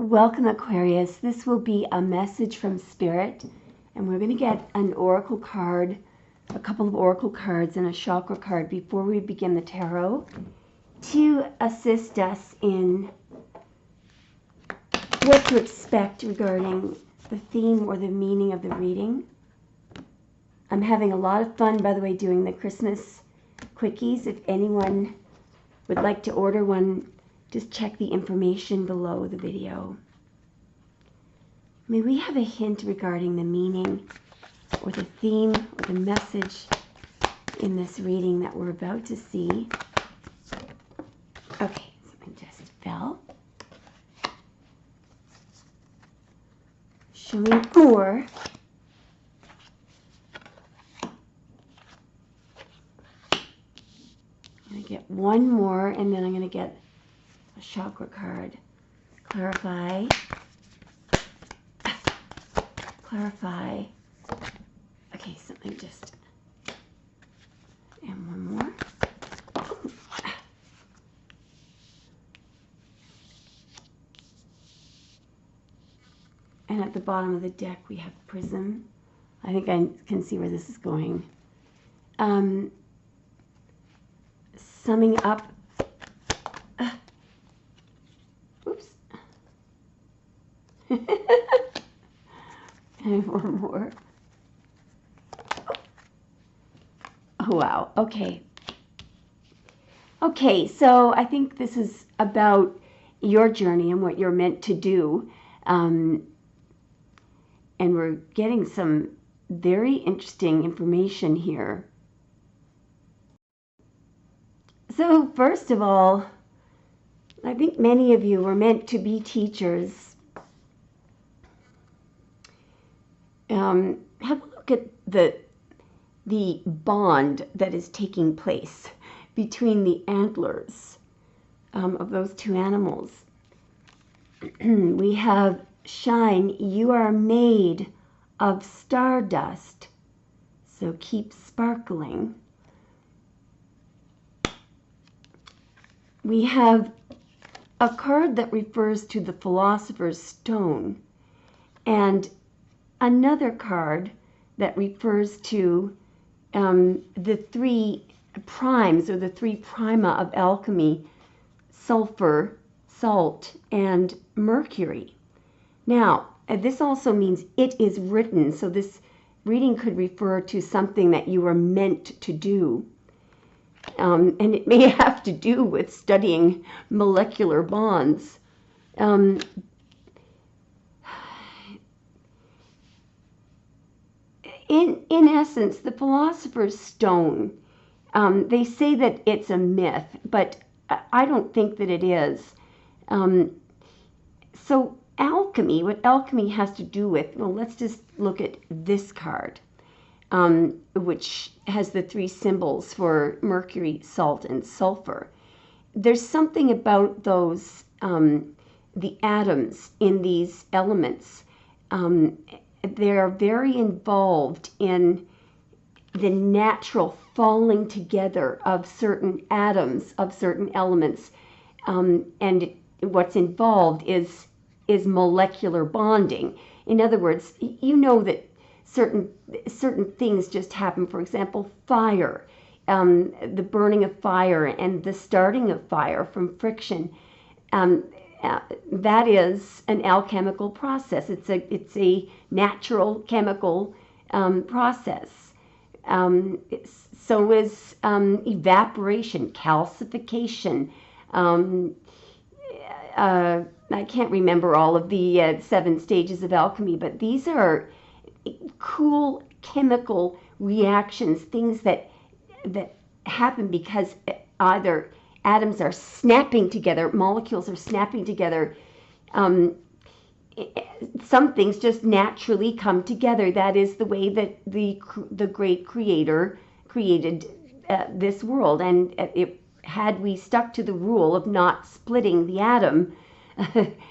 Welcome, Aquarius. This will be a message from Spirit, and we're going to get an oracle card, a couple of oracle cards, and a chakra card before we begin the tarot to assist us in what to expect regarding the theme or the meaning of the reading. I'm having a lot of fun, by the way, doing the Christmas quickies. If anyone would like to order one, just check the information below the video. May we have a hint regarding the meaning or the theme or the message in this reading that we're about to see. Okay, something just fell. Showing 4. I'm going to get one more, and then I'm going to get a chakra card. Clarify. Clarify. Okay, something just... And one more. And at the bottom of the deck we have Prism. I think I can see where this is going. Summing up. Oops. And one more. Oh, wow. Okay. Okay, so I think this is about your journey and what you're meant to do. And we're getting some very interesting information here. So first of all, I think many of you were meant to be teachers. Have a look at the bond that is taking place between the antlers of those two animals. We have shine, you are made of stardust, so keep sparkling. We have a card that refers to the Philosopher's Stone, and another card that refers to the 3 primes, or the 3 prima of alchemy: sulfur, salt, and mercury. Now, this also means it is written, so this reading could refer to something that you are meant to do. And it may have to do with studying molecular bonds. In essence, the Philosopher's Stone, they say that it's a myth, but I don't think that it is. So alchemy, what alchemy has to do with, well, let's just look at this card, which has the 3 symbols for mercury, salt, and sulfur. There's something about those, the atoms in these elements. They're very involved in the natural falling together of certain atoms, of certain elements, and what's involved is molecular bonding. In other words, you know that certain things just happen. For example, fire, the burning of fire and the starting of fire from friction. That is an alchemical process. It's a natural chemical process. So is evaporation, calcification. I can't remember all of the 7 stages of alchemy, but these are cool chemical reactions, things that happen because either atoms are snapping together, molecules are snapping together. Some things just naturally come together. That is the way that the great creator created this world. And had we stuck to the rule of not splitting the atom,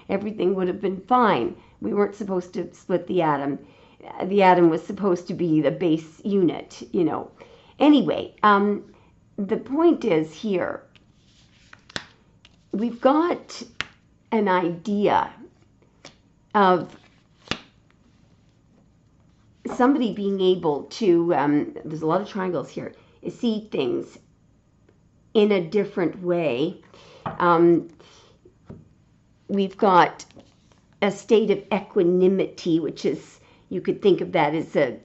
everything would have been fine. We weren't supposed to split the atom. The atom was supposed to be the base unit, you know. Anyway, the point is here, we've got an idea of somebody being able to, there's a lot of triangles here, see things in a different way. We've got a state of equanimity, which is, you could think of that as a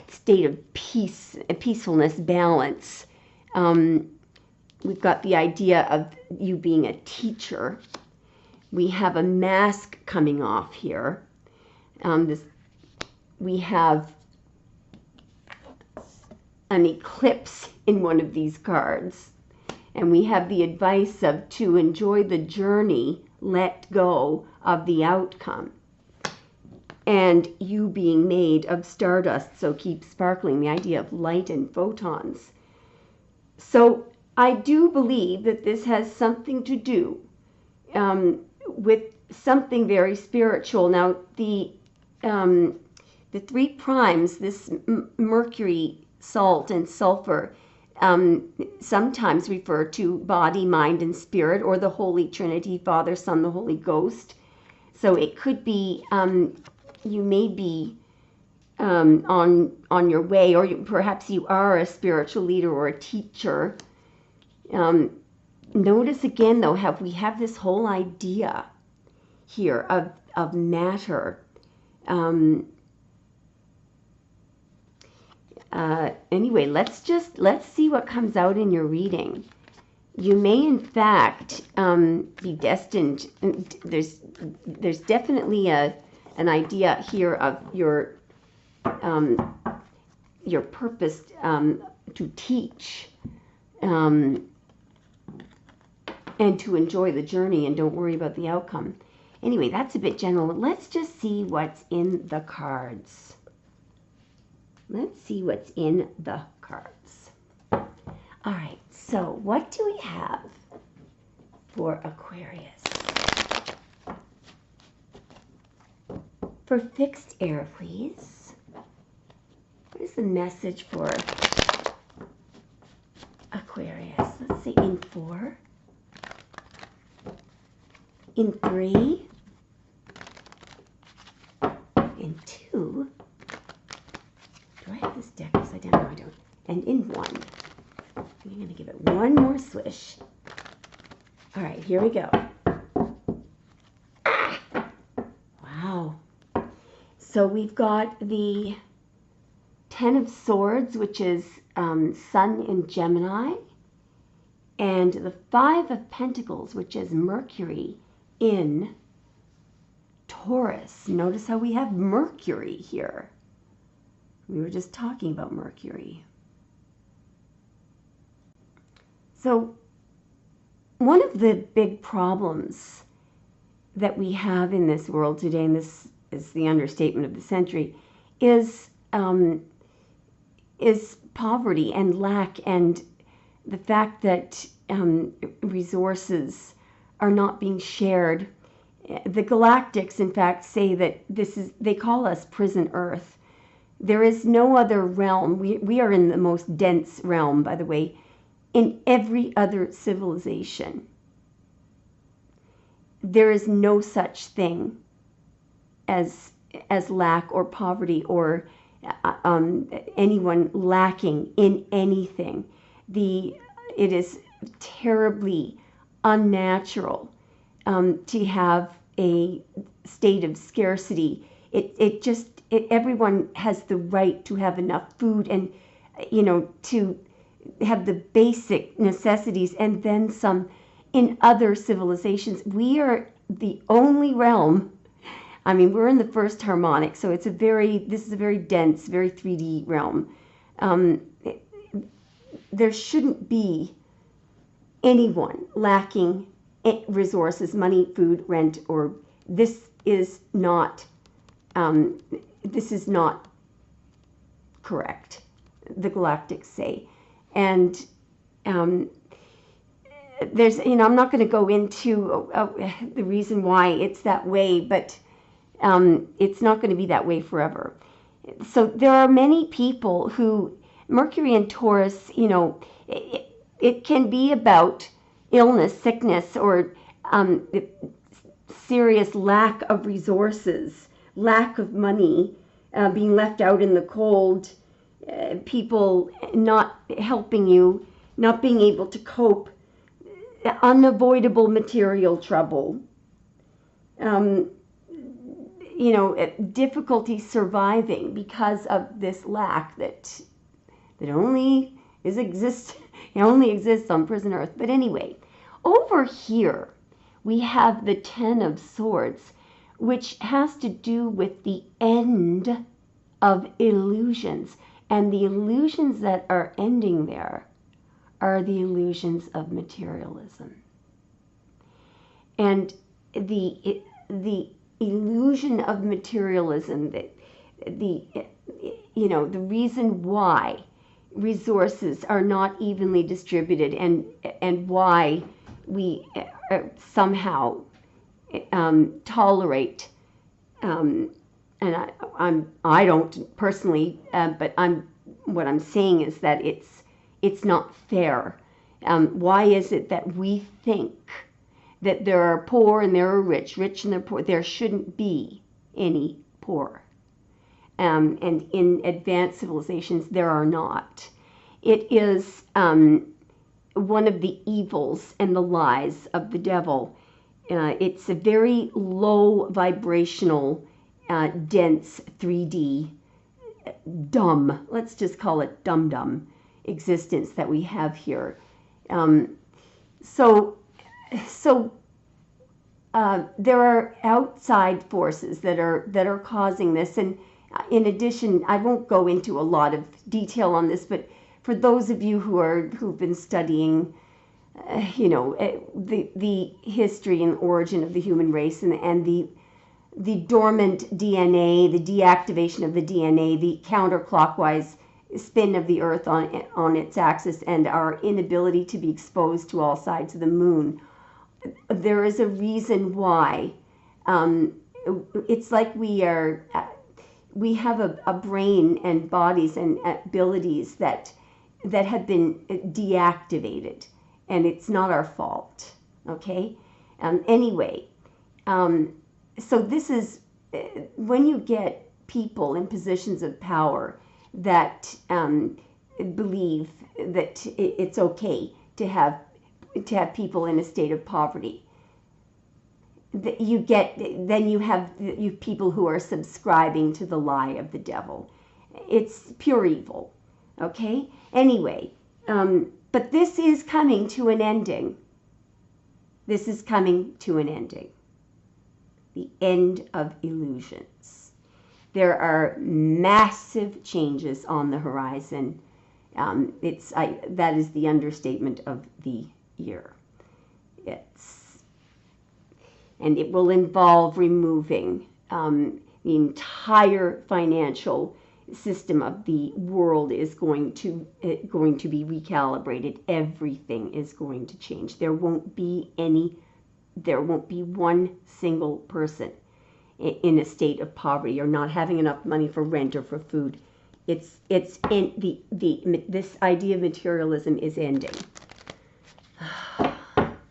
state of peace, a peacefulness, balance. We've got the idea of you being a teacher. We have a mask coming off here. We have an eclipse in one of these cards. And we have the advice of to enjoy the journey, let go of the outcome. And you being made of stardust, so keep sparkling, the idea of light and photons. So I do believe that this has something to do with something very spiritual. Now, the 3 primes, this Mercury, salt, and sulfur, sometimes refer to body, mind, and spirit, or the Holy Trinity, Father, Son, the Holy Ghost. So it could be, you may be on your way, or perhaps you are a spiritual leader or a teacher. Notice again, though, how we have this whole idea here of matter. Anyway, let's see what comes out in your reading. You may, in fact, be destined. There's definitely an idea here of your purpose to teach, and to enjoy the journey, and don't worry about the outcome. Anyway, that's a bit general. Let's just see what's in the cards. Let's see what's in the cards. All right, so what do we have for Aquarius? For fixed air, please. What is the message for Aquarius? Let's say in 4, in 3, in 2. Do I have this deck upside down? No, I don't. And in 1. I'm going to give it one more swish. All right, here we go. Wow. So we've got the 10 of Swords, which is Sun in Gemini, and the 5 of Pentacles, which is Mercury in Taurus. Notice how we have Mercury here. We were just talking about Mercury. So one of the big problems that we have in this world today, and this is the understatement of the century, is poverty and lack, and the fact that resources are not being shared. The Galactics, in fact, say that they call us prison Earth. There is no other realm. We are in the most dense realm, by the way, in every other civilization. There is no such thing as lack or poverty or anyone lacking in anything. It is terribly unnatural to have a state of scarcity. Everyone has the right to have enough food and, to have the basic necessities and then some. In other civilizations, we are the only realm. I mean, we're in the first harmonic, so this is a very dense, very 3D realm. There shouldn't be anyone lacking resources, money, food, rent, or this is not correct, the Galactics say. And there's, I'm not going to go into the reason why it's that way, but it's not going to be that way forever. So there are many people who, Mercury and Taurus, it can be about illness, sickness, or serious lack of resources, lack of money, being left out in the cold, people not helping you, not being able to cope, unavoidable material trouble, difficulty surviving because of this lack that only exists on prison earth. But anyway, over here we have the Ten of Swords, which has to do with the end of illusions. And the illusions that are ending there are the illusions of materialism. And the illusion of materialism, the reason why resources are not evenly distributed, and why we somehow tolerate, and I don't personally, but what I'm saying is that it's not fair. Why is it that we think that there are poor and there are rich and there are poor? There shouldn't be any poor. And in advanced civilizations, there are not. It is one of the evils and the lies of the devil. It's a very low vibrational, dense 3D, dumb, let's just call it dumb existence that we have here. So there are outside forces that are causing this, and in addition, I won't go into a lot of detail on this, but for those of you who've been studying, the history and origin of the human race, and the dormant DNA, the deactivation of the DNA, the counterclockwise spin of the Earth on its axis, and our inability to be exposed to all sides of the moon, there is a reason why. It's like we have a brain and bodies and abilities that have been deactivated, and it's not our fault. Okay. Anyway, so this is when you get people in positions of power that believe that it's okay to have people in a state of poverty. You have people who are subscribing to the lie of the devil. It's pure evil. Okay? Anyway, but this is coming to an ending. This is coming to an ending. The end of illusions. There are massive changes on the horizon. That is the understatement of the year. And it will involve removing the entire financial system of the world is going to be recalibrated. Everything is going to change. There won't be one single person in a state of poverty or not having enough money for rent or for food. It's in this idea of materialism is ending.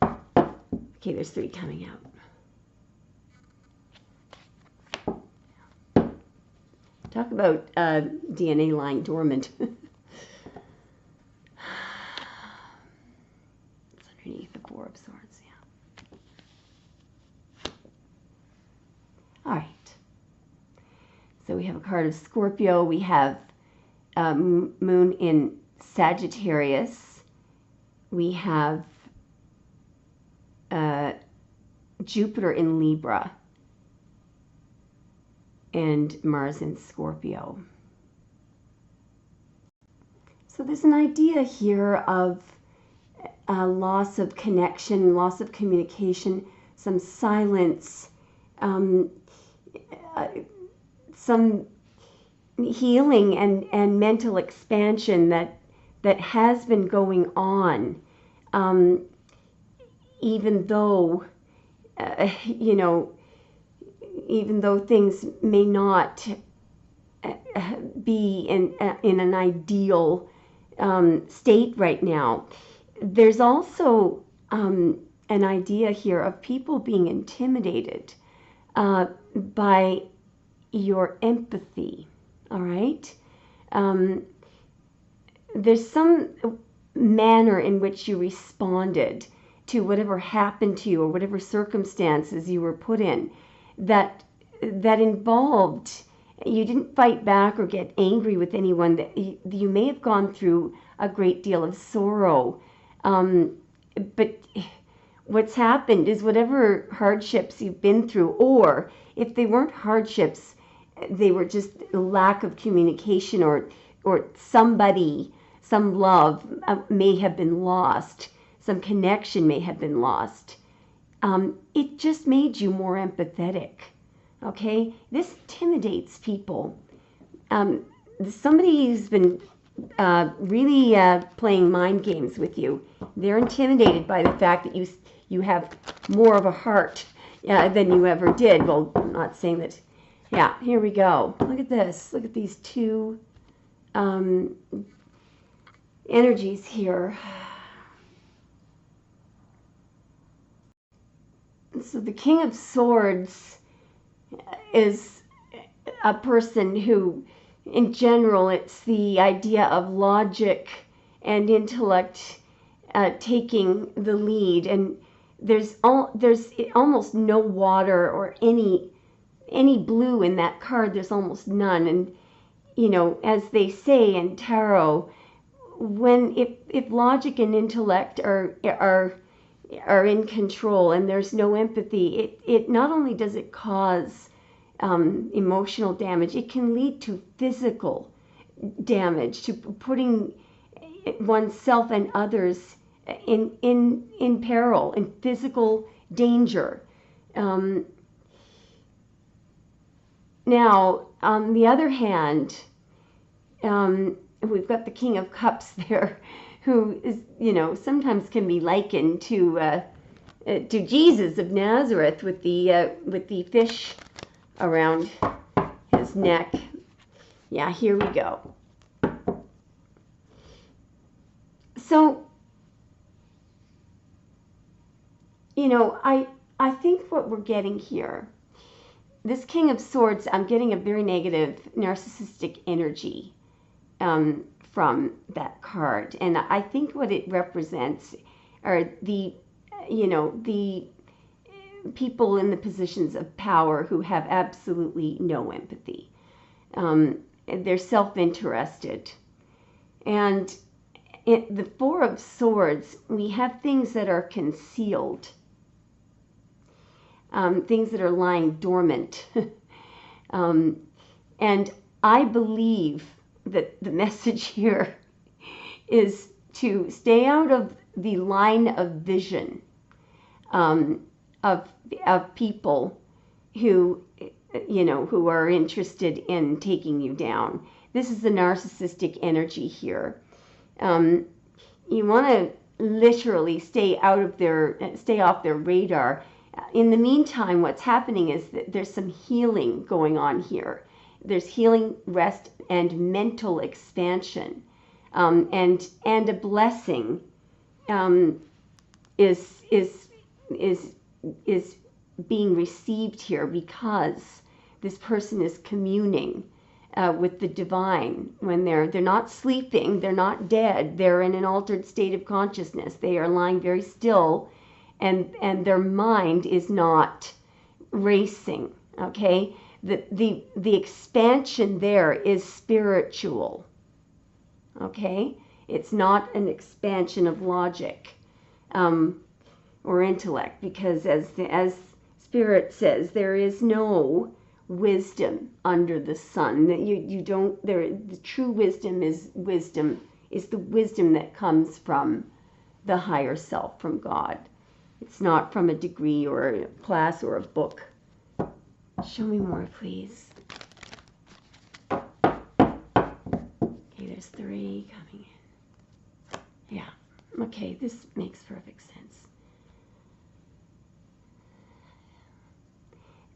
Okay, there's 3 coming out. Talk about DNA lying dormant. It's underneath the 4 of Swords, yeah. All right. So we have a card of Scorpio. We have Moon in Sagittarius. We have Jupiter in Libra. And Mars in Scorpio. So there's an idea here of loss of connection, loss of communication, some silence, some healing and mental expansion that has been going on, even though even though things may not be in an ideal state right now. There's also an idea here of people being intimidated by your empathy, all right? There's some manner in which you responded to whatever happened to you or whatever circumstances you were put in that involved, you didn't fight back or get angry with anyone, that you may have gone through a great deal of sorrow, but what's happened is whatever hardships you've been through, or if they weren't hardships, they were just lack of communication, or somebody, some love may have been lost, some connection may have been lost. It just made you more empathetic, okay? This intimidates people. Somebody who's been really playing mind games with you, they're intimidated by the fact that you have more of a heart than you ever did. Well, I'm not saying that. Yeah, here we go. Look at this. Look at these two energies here. So the King of Swords is a person who, in general, it's the idea of logic and intellect taking the lead, and there's almost no water or any blue in that card. There's almost none. And you know, as they say in tarot, if logic and intellect are in control and there's no empathy, it not only does it cause emotional damage, it can lead to physical damage, to putting oneself and others in peril, in physical danger. Now, on the other hand, we've got the King of Cups there, who is, you know, sometimes can be likened to Jesus of Nazareth with the fish around his neck. Yeah, here we go. So, you know, I think what we're getting here, this King of Swords, I'm getting a very negative narcissistic energy from that card. And I think what it represents are the people in the positions of power who have absolutely no empathy. They're self-interested. And the Four of Swords, we have things that are concealed. Things that are lying dormant. And I believe that the message here is to stay out of the line of vision of people who, you know, who are interested in taking you down. This is the narcissistic energy here. You want to literally stay off their radar. In the meantime, what's happening is that there's some healing going on here. There's healing, rest, and mental expansion, and a blessing is being received here, because this person is communing with the divine. When they're not sleeping, they're not dead. They're in an altered state of consciousness. They are lying very still. And their mind is not racing, okay? The expansion there is spiritual, okay? It's not an expansion of logic or intellect, because as Spirit says, there is no wisdom under the sun. The true wisdom is the wisdom that comes from the higher self, from God. It's not from a degree or a class or a book. Show me more, please. Okay, there's 3 coming in. Yeah, okay, this makes perfect sense.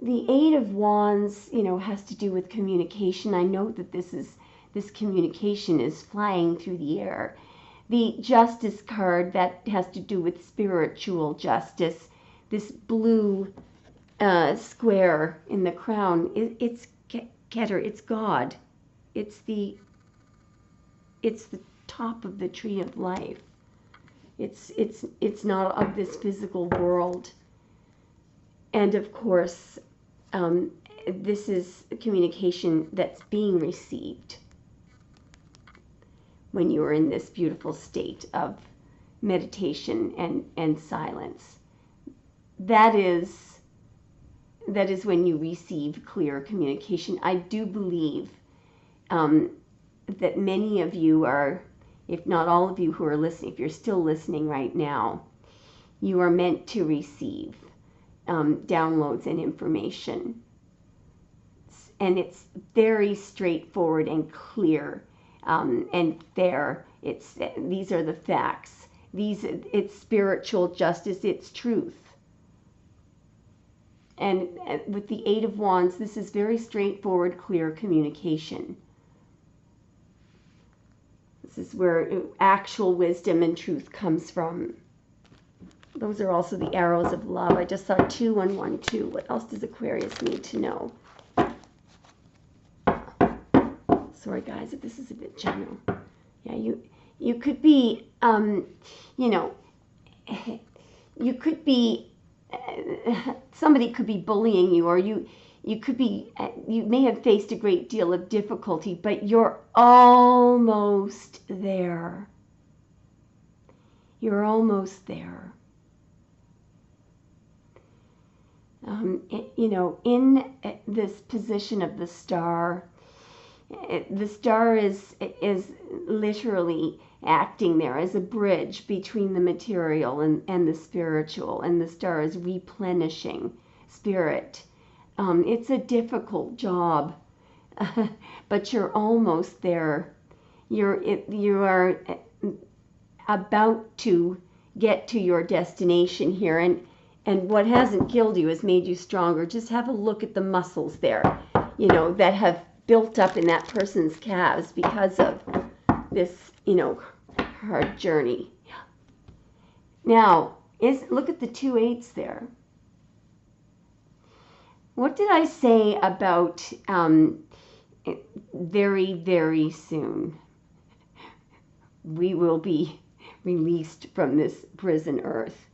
The 8 of Wands, you know, has to do with communication. I know that this communication is flying through the air. The Justice card, that has to do with spiritual justice. This blue square in the crown, it's Keter, it's God. It's the top of the tree of life. It's not of this physical world. And of course, this is communication that's being received when you are in this beautiful state of meditation and silence. That is when you receive clear communication. I do believe that many of you are, if not all of you who are listening, if you're still listening right now, you are meant to receive downloads and information. And it's very straightforward and clear and fair. These are the facts. It's spiritual justice, it's truth. And with the Eight of Wands, this is very straightforward, clear communication. This is where actual wisdom and truth comes from. Those are also the arrows of love. I just saw 2112. What else does Aquarius need to know? Sorry guys if this is a bit general. Yeah, you could be, you could be, somebody could be bullying you, or you could be, you may have faced a great deal of difficulty, but you're almost there. You're almost there. In this position of the star is literally acting there as a bridge between the material and the spiritual, and the star is replenishing spirit. It's a difficult job, but you're almost there. You are about to get to your destination here, and what hasn't killed you has made you stronger. Just have a look at the muscles there, that have built up in that person's calves because of this, hard journey. Now, look at the 2 8s there. What did I say about very, very soon we will be released from this prison earth?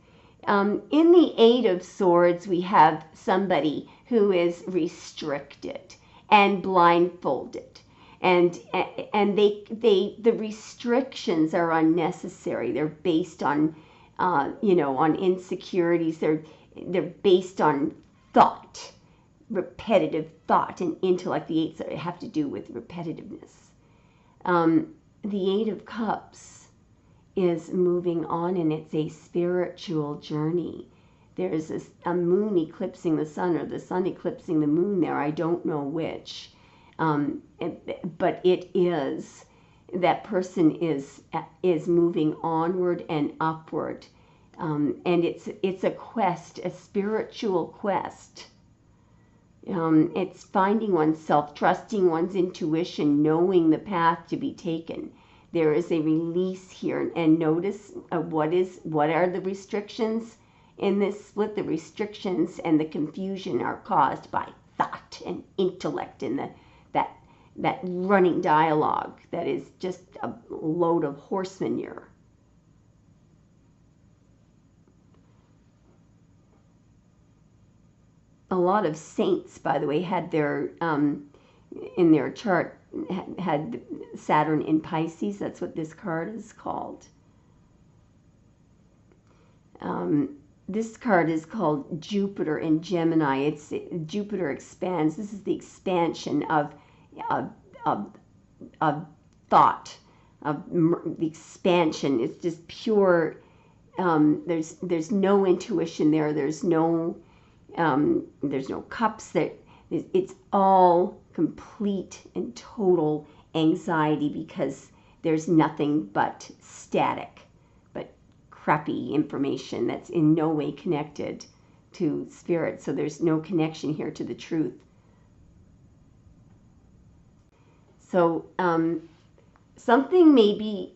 In the 8 of Swords, we have somebody who is restricted and blindfolded, and the restrictions are unnecessary. They're based on on insecurities. They're based on thought, repetitive thought, and intellect. The 8s have to do with repetitiveness. The 8 of Cups is moving on, and it's a spiritual journey. There's a moon eclipsing the sun, or the sun eclipsing the moon there. I don't know which. But it is, that person is moving onward and upward. And it's a quest, a spiritual quest. It's finding oneself, trusting one's intuition, knowing the path to be taken. There is a release here, and notice what are the restrictions in this split. The restrictions and the confusion are caused by thought and intellect, and that running dialogue that is just a load of horse manure. A lot of saints, by the way, had their in their chart had Saturn in Pisces. That's what this card is called. This card is called Jupiter in Gemini. It's Jupiter expands. This is the expansion of thought. The expansion. It's just pure. There's no intuition there. There's no cups. It's all complete and total anxiety, because there's nothing but static, but crappy information that's in no way connected to spirit. So there's no connection here to the truth. So something may be,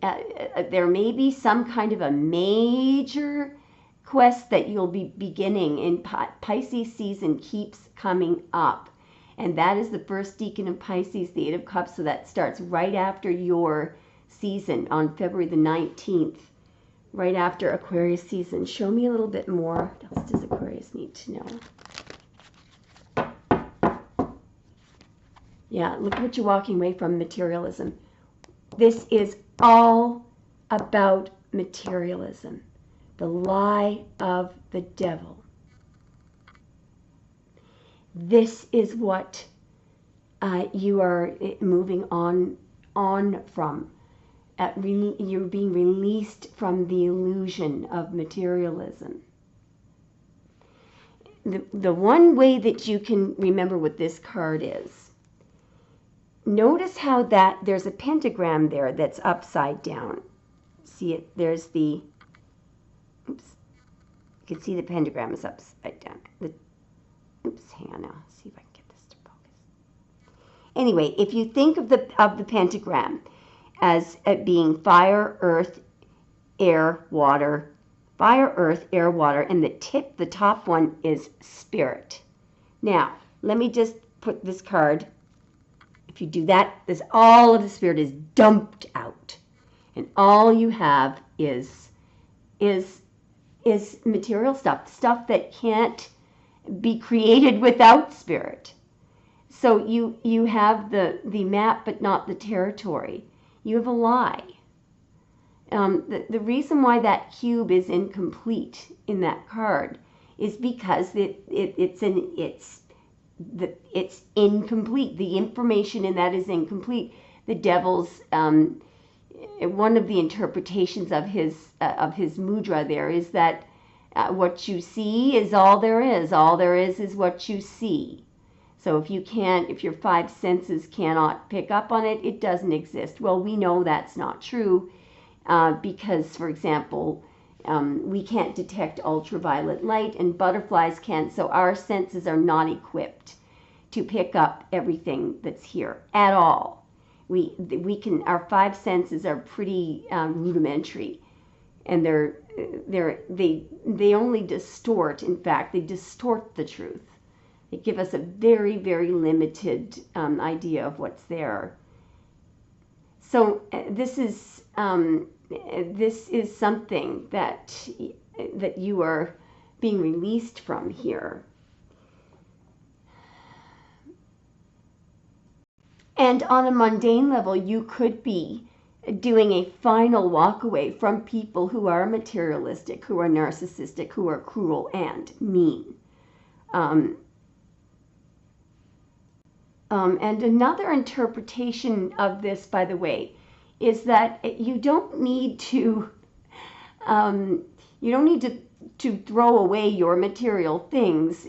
there may be some kind of a major quest that you'll be beginning in Pisces season keeps coming up. And that is the first decan of Pisces, the Eight of Cups. So that starts right after your season on February the 19th, right after Aquarius season. Show me a little bit more. What else does Aquarius need to know? Yeah, look what you're walking away from, materialism. This is all about materialism, the lie of the devil. This is what you are moving on from. You're being released from the illusion of materialism. The one way that you can remember what this card is, notice how that there's a pentagram there that's upside down. See it? There's the, oops, you can see the pentagram is upside down. Oops, hang on now. See if I can get this to focus. Anyway, if you think of the pentagram as being fire, earth, air, water, fire, earth, air, water, and the top one is spirit. Now, let me just put this card. If you do that, all of the spirit is dumped out, and all you have is material stuff that can't be created without spirit. So you have the map but not the territory. You have a lie. The reason why that cube is incomplete in that card is because it's incomplete. The information in that is incomplete. The devil's one of the interpretations of his mudra there is that what you see is all there is. All there is what you see. So if your five senses cannot pick up on it, it doesn't exist. Well, we know that's not true because, for example, we can't detect ultraviolet light and butterflies can't, so our senses are not equipped to pick up everything that's here at all. Our five senses are pretty rudimentary, and they only distort. In fact, they distort the truth. They give us a very, very limited idea of what's there. So this is something that you are being released from here. And on a mundane level, you could be doing a final walk away from people who are materialistic, who are narcissistic, who are cruel and mean. And another interpretation of this, by the way, is that you don't need to throw away your material things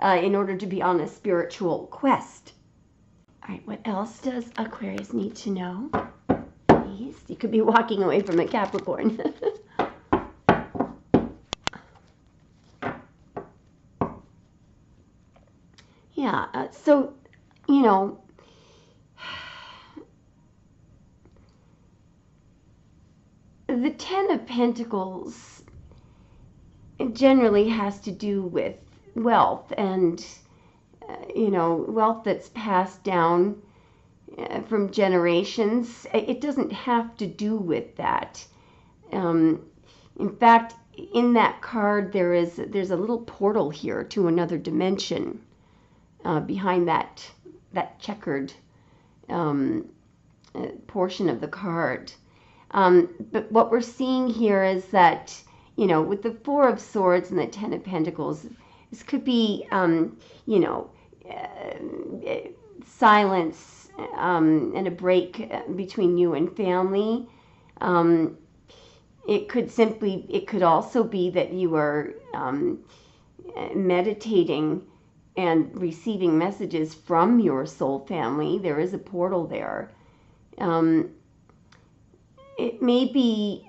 in order to be on a spiritual quest. All right, what else does Aquarius need to know? Please, you could be walking away from a Capricorn. Yeah, so, you know, the Ten of Pentacles generally has to do with wealth and, wealth that's passed down from generations. It doesn't have to do with that. In fact, in that card, there's a little portal here to another dimension behind that checkered portion of the card. But what we're seeing here is that, with the Four of Swords and the Ten of Pentacles, this could be, silence and a break between you and family. It could also be that you are meditating and receiving messages from your soul family. There is a portal there. It may be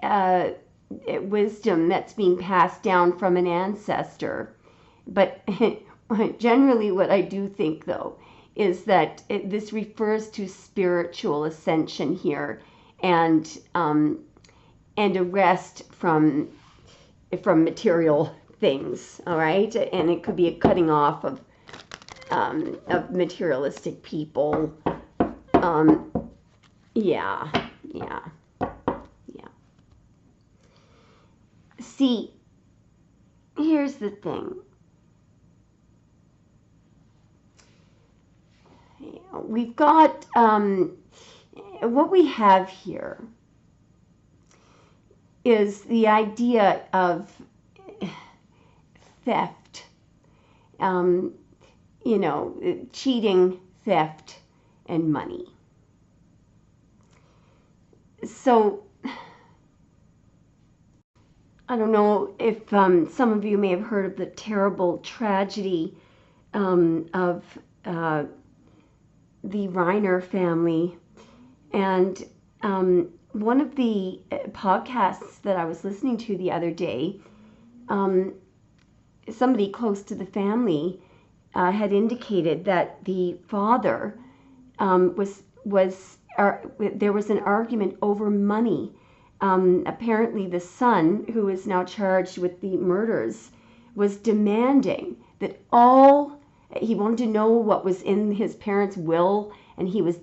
wisdom that's being passed down from an ancestor. But generally what I do think, though, is that this refers to spiritual ascension here. and a rest from material things. All right, and it could be a cutting off of materialistic people. Yeah. See, here's the thing. We've got what we have here is the idea of theft, cheating, theft, and money. So, I don't know if some of you may have heard of the terrible tragedy of the Reiner family. And one of the podcasts that I was listening to the other day, somebody close to the family had indicated that the father there was an argument over money. Apparently the son, who is now charged with the murders, was demanding that he wanted to know what was in his parents' will, and he was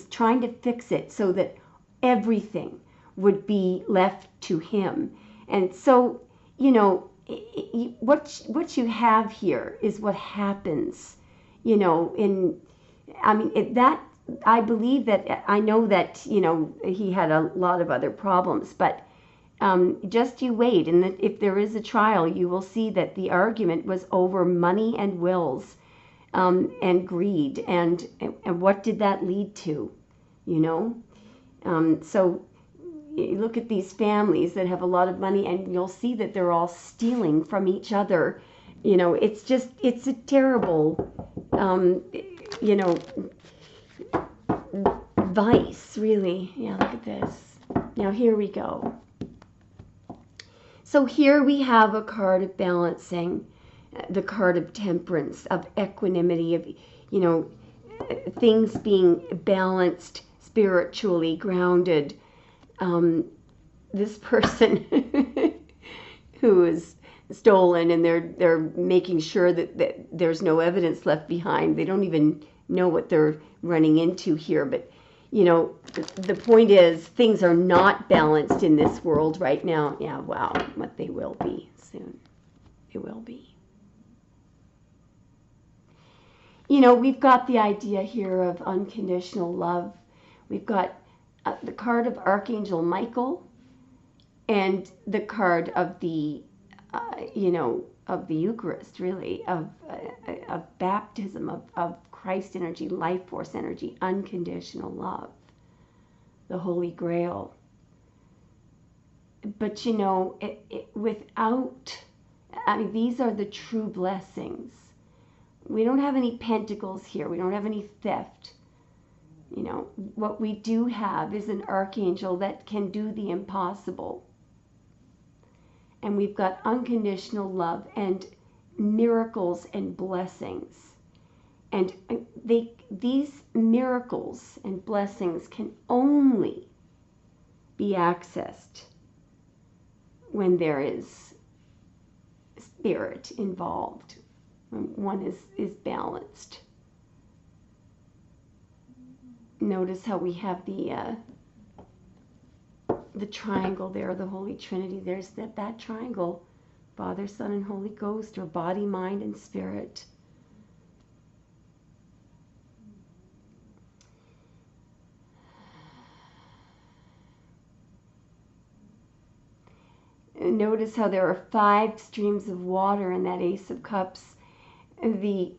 trying to fix it so that everything would be left to him. And so, what you have here is what happens, I believe that, I know that, he had a lot of other problems, but just you wait, and if there is a trial, you will see that the argument was over money and wills, and greed, and what did that lead to, so you look at these families that have a lot of money, and you'll see that they're all stealing from each other. It's a terrible, vice, really. Yeah, look at this. Now here we go. So here we have a card of balancing, the card of temperance, of equanimity, of, things being balanced, spiritually grounded. This person who is stolen, and they're making sure that there's no evidence left behind. They don't even know what they're running into here, but the point is, things are not balanced in this world right now. Yeah, wow, but they will be soon. They will be. We've got the idea here of unconditional love. We've got the card of Archangel Michael, and the card of the, of the Eucharist, really, of baptism, of Christ energy, life force energy, unconditional love, the Holy Grail. But without, these are the true blessings. We don't have any pentacles here. We don't have any theft. What we do have is an archangel that can do the impossible. And we've got unconditional love and miracles and blessings. And these miracles and blessings can only be accessed when there is spirit involved, when one is balanced. Notice how we have the triangle there, the Holy Trinity. There's that triangle, Father, Son, and Holy Ghost, or body, mind, and spirit. Notice how there are 5 streams of water in that Ace of Cups. The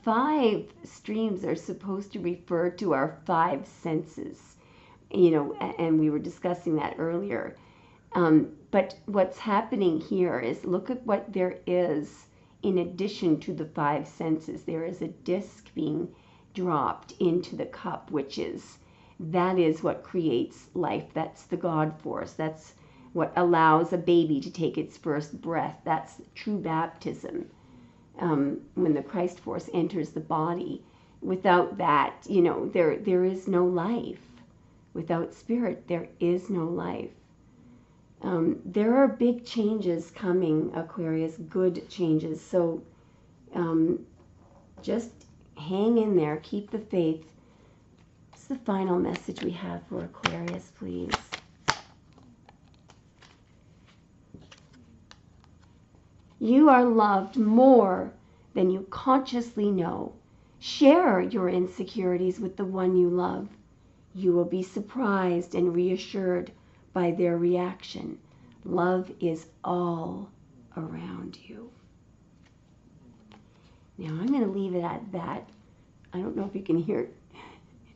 5 streams are supposed to refer to our 5 senses, and we were discussing that earlier. But what's happening here is, look at what there is in addition to the 5 senses. There is a disc being dropped into the cup, that is what creates life. That's the God force. That's what allows a baby to take its first breath. That's true baptism. When the Christ force enters the body. Without that, there is no life. Without spirit, there is no life. There are big changes coming, Aquarius, good changes. So just hang in there, keep the faith. What's the final message we have for Aquarius, please? You are loved more than you consciously know. Share your insecurities with the one you love. You will be surprised and reassured by their reaction. Love is all around you. Now I'm going to leave it at that. I don't know if you can hear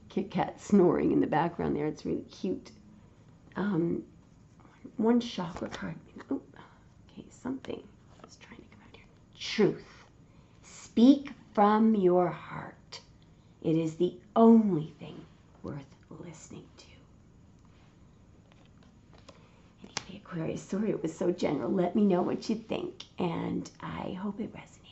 Kit Kat snoring in the background there. It's really cute. One chakra card. Oh, okay, something is trying to come out here. Truth. Speak from your heart. It is the only thing worth listening to. Anyway, Aquarius, sorry it was so general. Let me know what you think, and I hope it resonates.